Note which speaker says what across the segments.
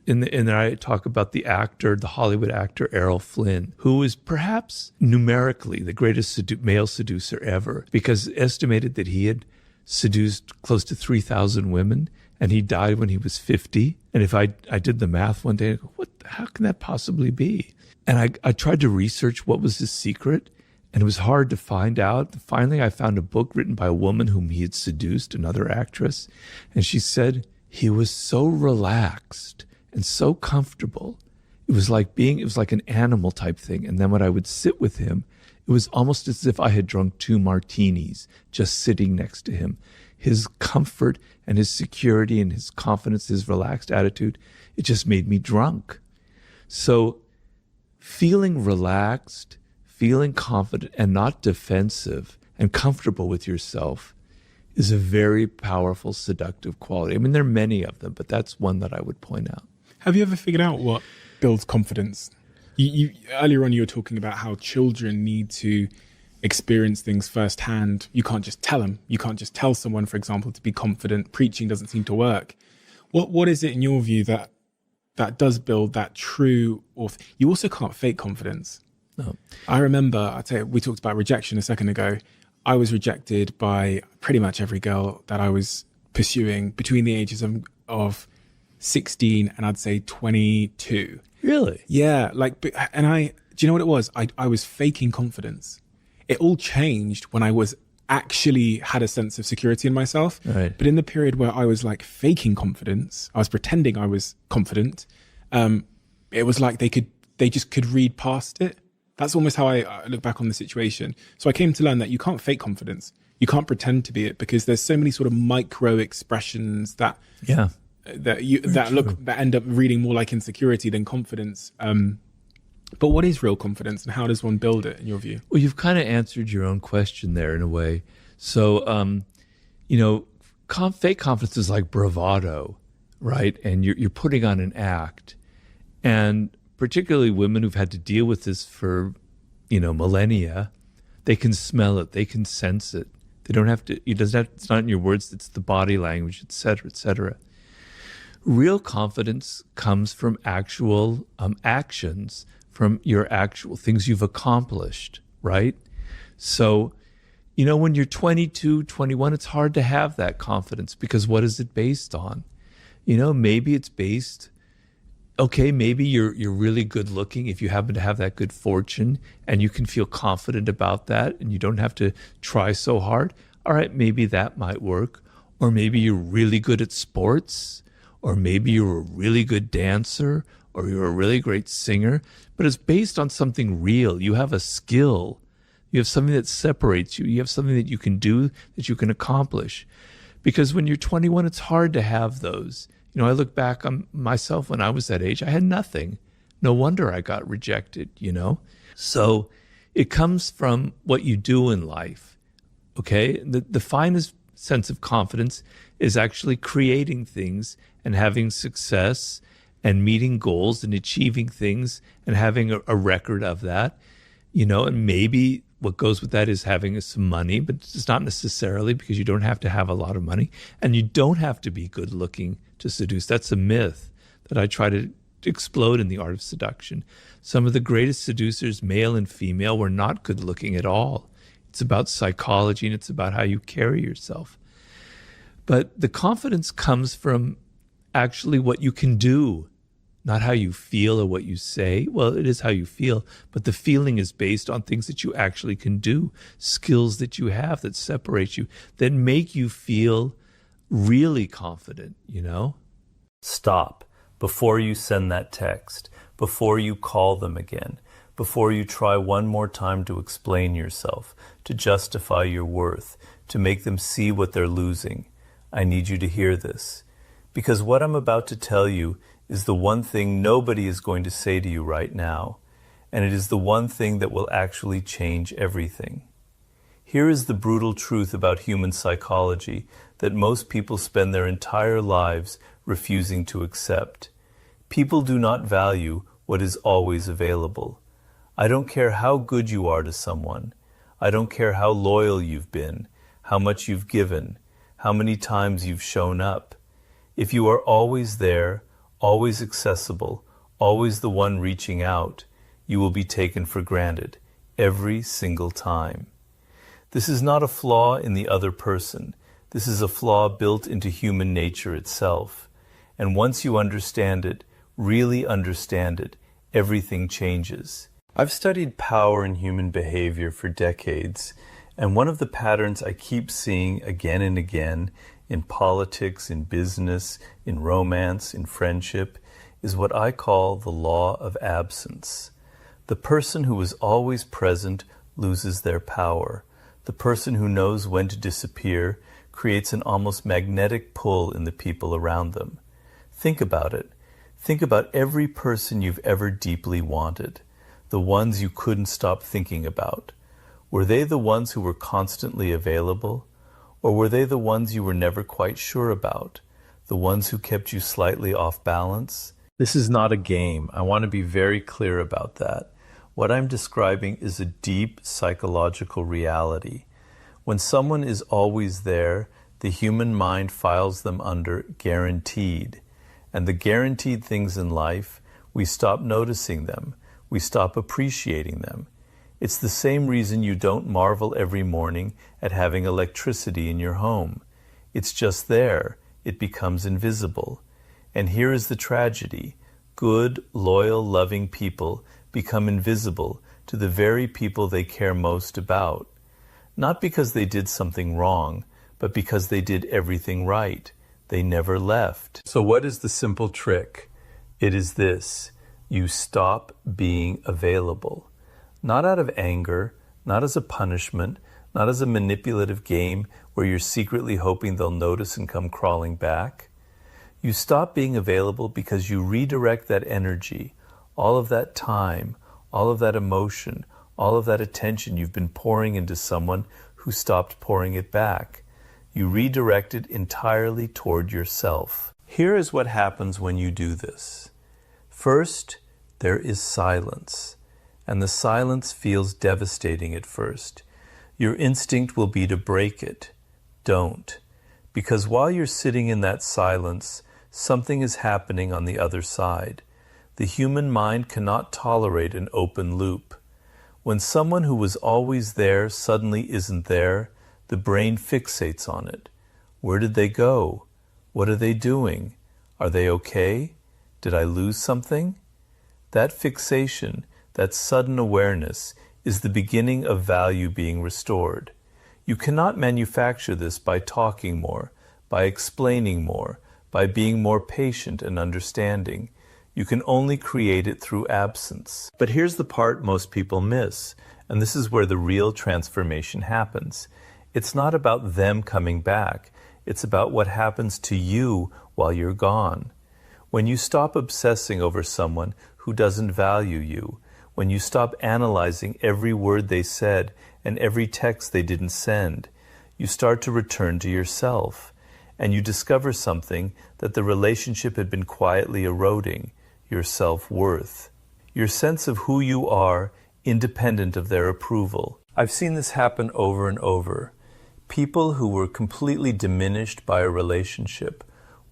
Speaker 1: And I talk about the Hollywood actor Errol Flynn, who is perhaps numerically the greatest male seducer ever, because estimated that he had seduced close to 3,000 women, and he died when he was 50. And if I did the math one day, I go, how can that possibly be? And I tried to research what was his secret, and it was hard to find out. Finally, I found a book written by a woman whom he had seduced, another actress, and she said he was so relaxed and so comfortable. It was like an animal type thing. And then when I would sit with him, it was almost as if I had drunk 2 martinis just sitting next to him. His comfort and his security and his confidence, his relaxed attitude, it just made me drunk. So feeling relaxed, feeling confident and not defensive and comfortable with yourself is a very powerful, seductive quality. I mean, there are many of them, but that's one that I would point out.
Speaker 2: Have you ever figured out what builds confidence? You earlier on, you were talking about how children need to experience things firsthand. You can't just tell them. You can't just tell someone, for example, to be confident. Preaching doesn't seem to work. What is it in your view that does build that true? You also can't fake confidence.
Speaker 1: No.
Speaker 2: I remember, we talked about rejection a second ago. I was rejected by pretty much every girl that I was pursuing between the ages of 16 and I'd say 22.
Speaker 1: Really?
Speaker 2: Yeah. Do you know what it was? I was faking confidence. It all changed when I actually had a sense of security in myself.
Speaker 1: Right.
Speaker 2: But in the period where I was like faking confidence, I was pretending I was confident. It was like they just could read past it. That's almost how I look back on the situation. So I came to learn that you can't fake confidence. You can't pretend to be it, because there's so many sort of micro expressions that end up reading more like insecurity than confidence. But what is real confidence, and how does one build it in your view?
Speaker 1: Well, you've kind of answered your own question there in a way. So, fake confidence is like bravado, right? And you're putting on an act. And particularly women who've had to deal with this for, millennia, they can smell it, they can sense it. They don't have to, it's not in your words, it's the body language, et cetera, et cetera. Real confidence comes from actual actions, from your actual things you've accomplished, right? So, when you're 22, 21, it's hard to have that confidence, because what is it based on? Maybe it's based, maybe you're really good looking if you happen to have that good fortune and you can feel confident about that and you don't have to try so hard. All right, maybe that might work. Or maybe you're really good at sports, or maybe you're a really good dancer, or you're a really great singer, but it's based on something real. You have a skill. You have something that separates you. You have something that you can do, that you can accomplish. Because when you're 21, it's hard to have those. I look back on myself when I was that age, I had nothing. No wonder I got rejected, So it comes from what you do in life, okay? The finest sense of confidence is actually creating things and having success and meeting goals and achieving things and having a record of that, and maybe what goes with that is having some money, but it's not necessarily, because you don't have to have a lot of money, and you don't have to be good looking to seduce. That's a myth that I try to explode in The Art of Seduction. Some of the greatest seducers, male and female, were not good looking at all. It's about psychology, and it's about how you carry yourself. But the confidence comes from actually what you can do, not how you feel or what you say. Well, it is how you feel, but the feeling is based on things that you actually can do, skills that you have that separate you, that make you feel really confident,
Speaker 3: Stop before you send that text, before you call them again, before you try one more time to explain yourself, to justify your worth, to make them see what they're losing. I need you to hear this, because what I'm about to tell you is the one thing nobody is going to say to you right now, and it is the one thing that will actually change everything. Here is the brutal truth about human psychology that most people spend their entire lives refusing to accept. People do not value what is always available. I don't care how good you are to someone. I don't care how loyal you've been, how much you've given, how many times you've shown up. If you are always there, always accessible, always the one reaching out, you will be taken for granted every single time. This is not a flaw in the other person. This is a flaw built into human nature itself. And once you understand it, really understand it, everything changes. I've studied power in human behavior for decades, and one of the patterns I keep seeing again and again in politics, in business, in romance, in friendship, is what I call the law of absence. The person who is always present loses their power. The person who knows when to disappear creates an almost magnetic pull in the people around them. Think about it. Think about every person you've ever deeply wanted, the ones you couldn't stop thinking about. Were they the ones who were constantly available? Or were they the ones you were never quite sure about, the ones who kept you slightly off balance? This is not a game. I want to be very clear about that. What I'm describing is a deep psychological reality. When someone is always there, the human mind files them under guaranteed. And the guaranteed things in life, we stop noticing them. We stop appreciating them. It's the same reason you don't marvel every morning at having electricity in your home. It's just there. It becomes invisible. And here is the tragedy. Good, loyal, loving people become invisible to the very people they care most about. Not because they did something wrong, but because they did everything right. They never left. So what is the simple trick? It is this. You stop being available. Not out of anger, not as a punishment, not as a manipulative game where you're secretly hoping they'll notice and come crawling back. You stop being available because you redirect that energy, all of that time, all of that emotion, all of that attention you've been pouring into someone who stopped pouring it back. You redirect it entirely toward yourself. Here is what happens when you do this. First, there is silence, and the silence feels devastating at first. Your instinct will be to break it. Don't. Because while you're sitting in that silence, something is happening on the other side. The human mind cannot tolerate an open loop. When someone who was always there suddenly isn't there, the brain fixates on it. Where did they go? What are they doing? Are they okay? Did I lose something? That fixation, that sudden awareness, is the beginning of value being restored. You cannot manufacture this by talking more, by explaining more, by being more patient and understanding. You can only create it through absence. But here's the part most people miss, and this is where the real transformation happens. It's not about them coming back. It's about what happens to you while you're gone. When you stop obsessing over someone who doesn't value you, when you stop analyzing every word they said and every text they didn't send, you start to return to yourself, and you discover something that the relationship had been quietly eroding, your self-worth, your sense of who you are independent of their approval. I've seen this happen over and over. People who were completely diminished by a relationship,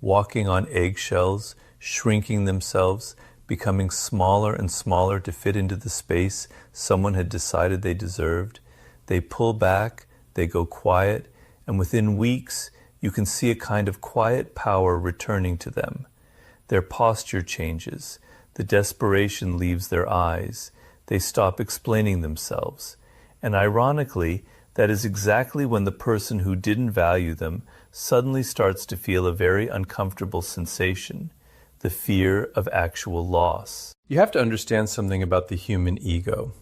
Speaker 3: walking on eggshells, shrinking themselves, becoming smaller and smaller to fit into the space someone had decided they deserved. They pull back, they go quiet, and within weeks, you can see a kind of quiet power returning to them. Their posture changes. The desperation leaves their eyes. They stop explaining themselves. And ironically, that is exactly when the person who didn't value them suddenly starts to feel a very uncomfortable sensation, the fear of actual loss. You have to understand something about the human ego.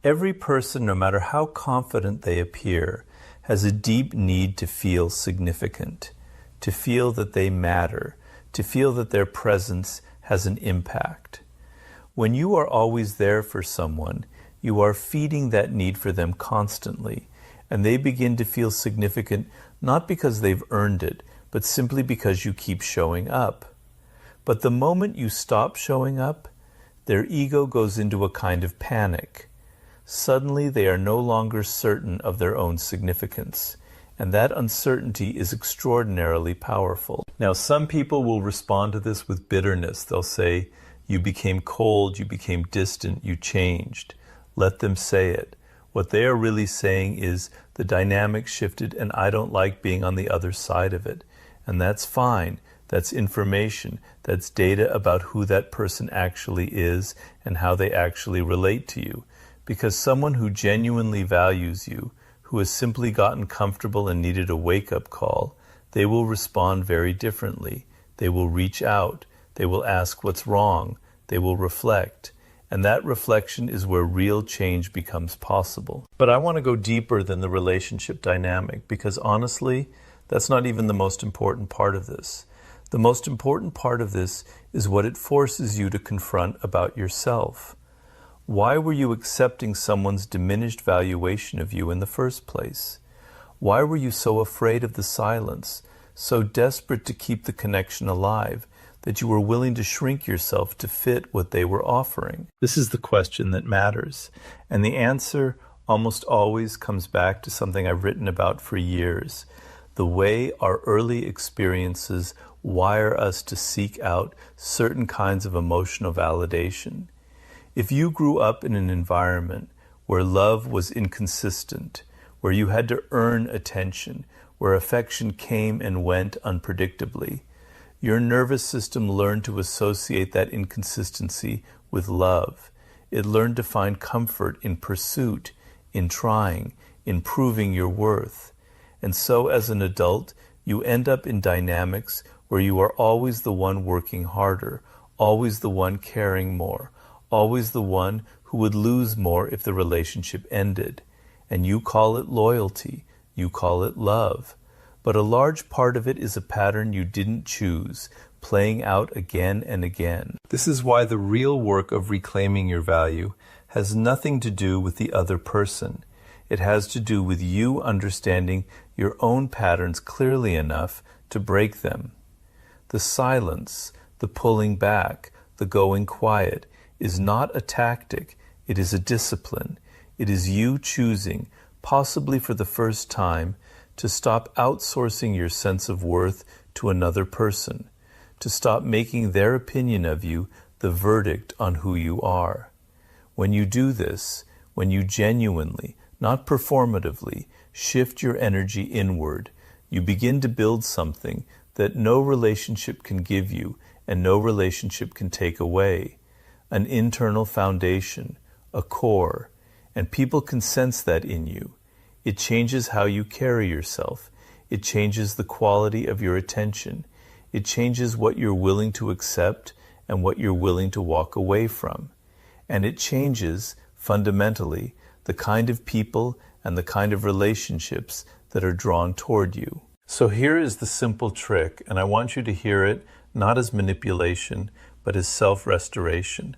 Speaker 3: Every person, no matter how confident they appear, has a deep need to feel significant, to feel that they matter, to feel that their presence has an impact. When you are always there for someone, you are feeding that need for them constantly, and they begin to feel significant not because they've earned it, but simply because you keep showing up. But the moment you stop showing up, their ego goes into a kind of panic. Suddenly they are no longer certain of their own significance, And that uncertainty is extraordinarily powerful. Now, some people will respond to this with bitterness. They'll say, you became cold, you became distant, you changed. Let them say it. What they are really saying is, the dynamic shifted and I don't like being on the other side of it. And that's fine. That's information. That's data about who that person actually is and how they actually relate to you. Because someone who genuinely values you, who has simply gotten comfortable and needed a wake-up call, they will respond very differently. They will reach out. They will ask what's wrong. They will reflect. And that reflection is where real change becomes possible. But I want to go deeper than the relationship dynamic, because honestly, that's not even the most important part of this. The most important part of this is what it forces you to confront about yourself. Why were you accepting someone's diminished valuation of you in the first place? Why were you so afraid of the silence, so desperate to keep the connection alive, that you were willing to shrink yourself to fit what they were offering? This is the question that matters. And the answer almost always comes back to something I've written about for years. The way our early experiences wire us to seek out certain kinds of emotional validation. If you grew up in an environment where love was inconsistent, where you had to earn attention, where affection came and went unpredictably, your nervous system learned to associate that inconsistency with love. It learned to find comfort in pursuit, in trying, in proving your worth. And so as an adult, you end up in dynamics where you are always the one working harder, always the one caring more, always the one who would lose more if the relationship ended. And you call it loyalty, you call it love. But a large part of it is a pattern you didn't choose, playing out again and again. This is why the real work of reclaiming your value has nothing to do with the other person. It has to do with you understanding your own patterns clearly enough to break them. The silence, the pulling back, the going quiet is not a tactic, it is a discipline. It is you choosing, possibly for the first time, to stop outsourcing your sense of worth to another person, to stop making their opinion of you the verdict on who you are. When you do this, when you genuinely, not performatively, shift your energy inward, you begin to build something that no relationship can give you and no relationship can take away. An internal foundation, a core, and people can sense that in you. It changes how you carry yourself. It changes the quality of your attention. It changes what you're willing to accept and what you're willing to walk away from. And it changes, fundamentally, the kind of people and the kind of relationships that are drawn toward you. So here is the simple trick, and I want you to hear it not as manipulation, but as self-restoration.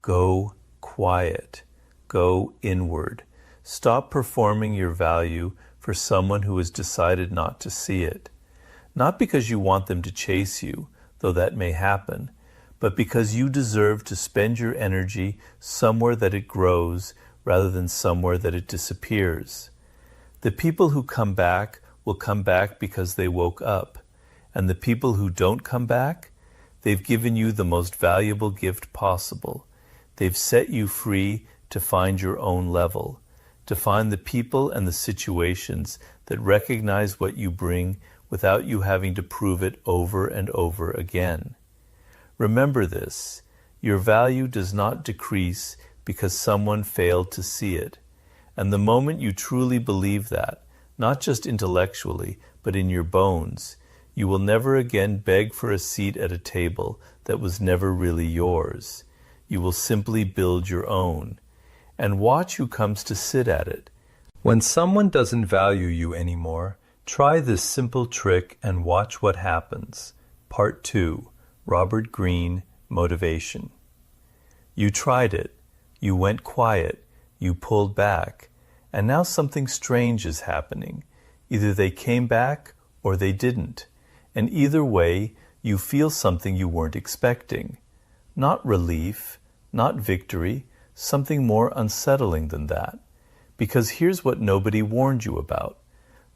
Speaker 3: Go quiet. Go inward. Stop performing your value for someone who has decided not to see it. Not because you want them to chase you, though that may happen, but because you deserve to spend your energy somewhere that it grows rather than somewhere that it disappears. The people who come back will come back because they woke up, and the people who don't come back, they've given you the most valuable gift possible. They've set you free to find your own level, to find the people and the situations that recognize what you bring without you having to prove it over and over again. Remember this, your value does not decrease because someone failed to see it. And the moment you truly believe that, not just intellectually, but in your bones, you will never again beg for a seat at a table that was never really yours. You will simply build your own. And watch who comes to sit at it. When someone doesn't value you anymore, try this simple trick and watch what happens. Part 2, Robert Greene, Motivation. You tried it. You went quiet. You pulled back. And now something strange is happening. Either they came back or they didn't. And either way, you feel something you weren't expecting. Not relief, not victory, something more unsettling than that. Because here's what nobody warned you about.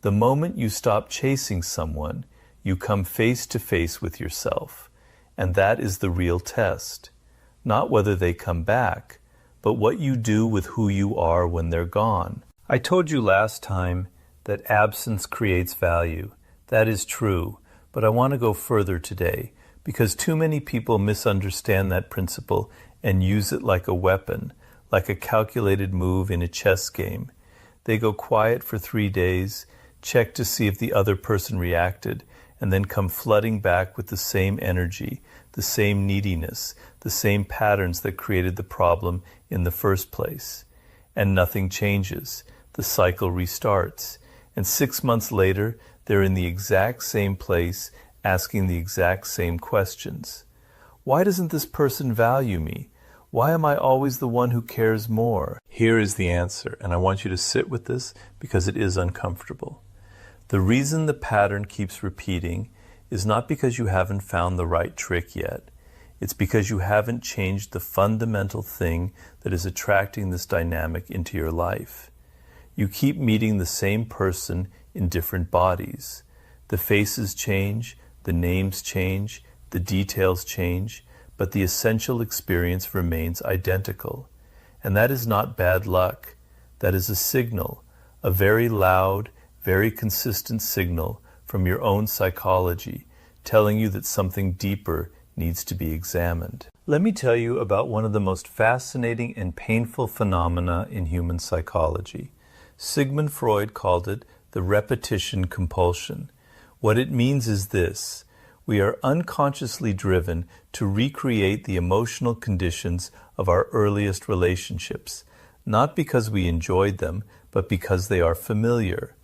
Speaker 3: The moment you stop chasing someone, you come face to face with yourself. And that is the real test. Not whether they come back, but what you do with who you are when they're gone. I told you last time that absence creates value. That is true, but I want to go further today, because too many people misunderstand that principle and use it like a weapon, like a calculated move in a chess game. They go quiet for 3 days, check to see if the other person reacted, and then come flooding back with the same energy, the same neediness, the same patterns that created the problem in the first place. And nothing changes. The cycle restarts. And 6 months later, they're in the exact same place, asking the exact same questions. Why doesn't this person value me? Why am I always the one who cares more? Here is the answer, and I want you to sit with this because it is uncomfortable. The reason the pattern keeps repeating is not because you haven't found the right trick yet. It's because you haven't changed the fundamental thing that is attracting this dynamic into your life. You keep meeting the same person in different bodies. The faces change, the names change, the details change, but the essential experience remains identical. And that is not bad luck. That is a signal, a very loud, very consistent signal from your own psychology, telling you that something deeper needs to be examined. Let me tell you about one of the most fascinating and painful phenomena in human psychology. Sigmund Freud called it the repetition compulsion. What it means is this: we are unconsciously driven to recreate the emotional conditions of our earliest relationships, not because we enjoyed them, but because they are familiar.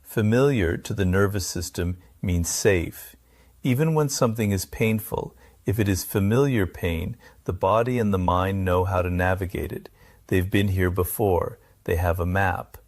Speaker 3: Familiar to the nervous system means safe. Even when something is painful, if it is familiar pain, the body and the mind know how to navigate it. They've been here before. They have a map.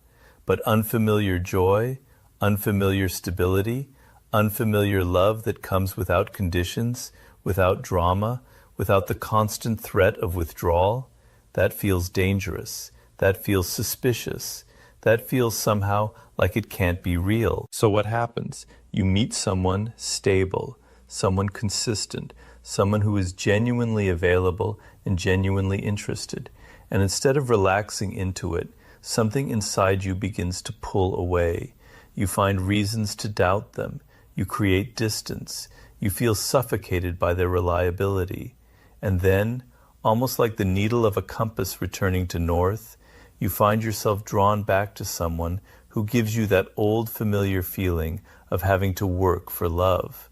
Speaker 3: But unfamiliar joy, unfamiliar stability, unfamiliar love that comes without conditions, without drama, without the constant threat of withdrawal, that feels dangerous. That feels suspicious. That feels somehow like it can't be real. So what happens? You meet someone stable, someone consistent, someone who is genuinely available and genuinely interested. And instead of relaxing into it, something inside you begins to pull away. You find reasons to doubt them. You create distance. You feel suffocated by their reliability. And then, almost like the needle of a compass returning to north, you find yourself drawn back to someone who gives you that old familiar feeling of having to work for love,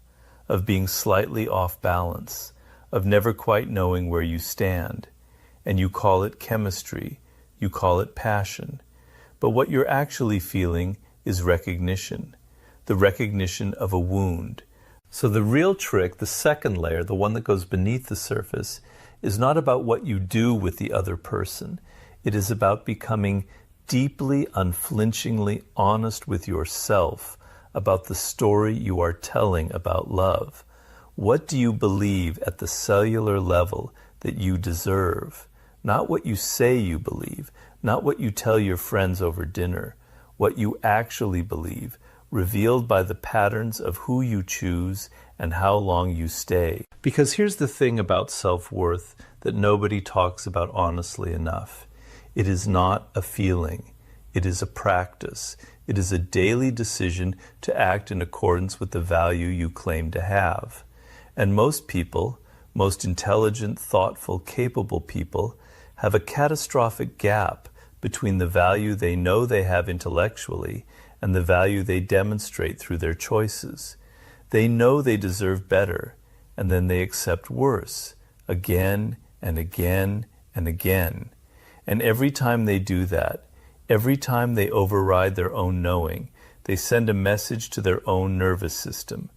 Speaker 3: of being slightly off balance, of never quite knowing where you stand. And you call it chemistry, you call it passion. But what you're actually feeling is recognition, the recognition of a wound. So the real trick, the second layer, the one that goes beneath the surface, is not about what you do with the other person. It is about becoming deeply, unflinchingly honest with yourself about the story you are telling about love. What do you believe at the cellular level that you deserve? Not what you say you believe, not what you tell your friends over dinner, what you actually believe, revealed by the patterns of who you choose and how long you stay. Because here's the thing about self-worth that nobody talks about honestly enough. It is not a feeling. It is a practice. It is a daily decision to act in accordance with the value you claim to have. And most people, most intelligent, thoughtful, capable people, have a catastrophic gap between the value they know they have intellectually and the value they demonstrate through their choices. They know they deserve better, and then they accept worse, again and again and again. And every time they do that, every time they override their own knowing, they send a message to their own nervous system.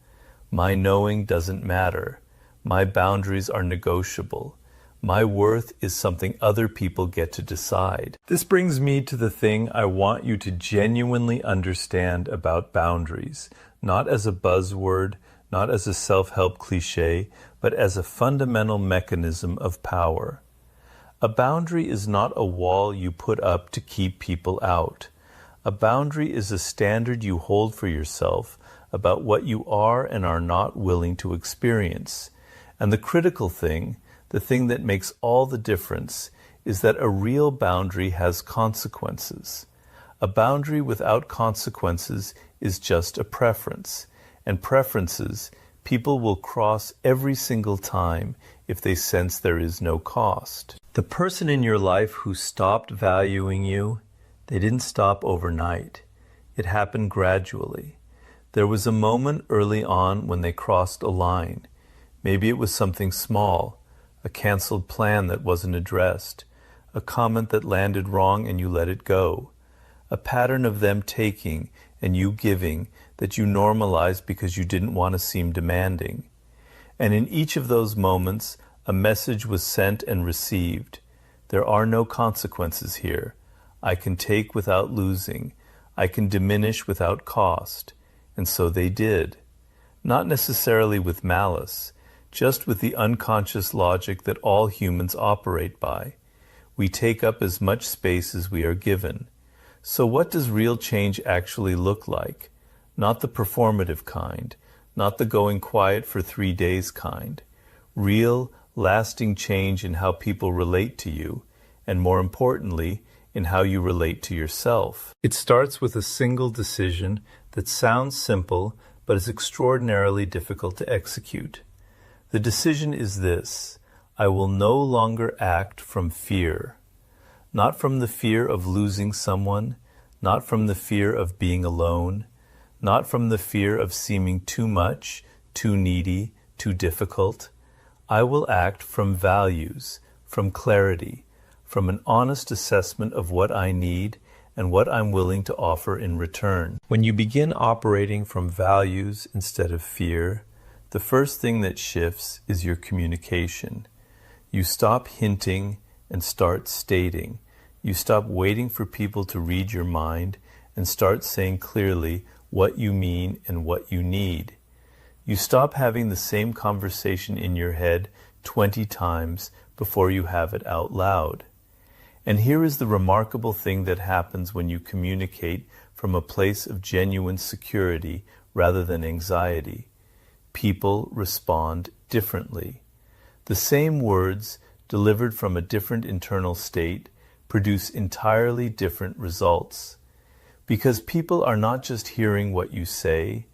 Speaker 3: My knowing doesn't matter. My boundaries are negotiable. My worth is something other people get to decide. This brings me to the thing I want you to genuinely understand about boundaries, not as a buzzword, not as a self-help cliche, but as a fundamental mechanism of power. A boundary is not a wall you put up to keep people out. A boundary is a standard you hold for yourself about what you are and are not willing to experience. And the critical thing, the thing that makes all the difference, is that a real boundary has consequences. A boundary without consequences is just a preference, and preferences people will cross every single time if they sense there is no cost. The person in your life who stopped valuing you, they didn't stop overnight. It happened gradually. There was a moment early on when they crossed a line. Maybe it was something small, a canceled plan that wasn't addressed, a comment that landed wrong and you let it go, a pattern of them taking and you giving that you normalized because you didn't want to seem demanding. And in each of those moments, a message was sent and received. There are no consequences here. I can take without losing. I can diminish without cost. And so they did. Not necessarily with malice, just with the unconscious logic that all humans operate by. We take up as much space as we are given. So what does real change actually look like? Not the performative kind, not the going quiet for 3 days kind. Real, lasting change in how people relate to you, and more importantly, in how you relate to yourself. It starts with a single decision that sounds simple, but is extraordinarily difficult to execute. The decision is this: I will no longer act from fear. Not from the fear of losing someone, not from the fear of being alone, not from the fear of seeming too much, too needy, too difficult. I will act from values, from clarity, from an honest assessment of what I need and what I'm willing to offer in return. When you begin operating from values instead of fear, the first thing that shifts is your communication. You stop hinting and start stating. You stop waiting for people to read your mind and start saying clearly what you mean and what you need. You stop having the same conversation in your head 20 times before you have it out loud. And here is the remarkable thing that happens when you communicate from a place of genuine security rather than anxiety. People respond differently. The same words, delivered from a different internal state, produce entirely different results. Because people are not just hearing what you say,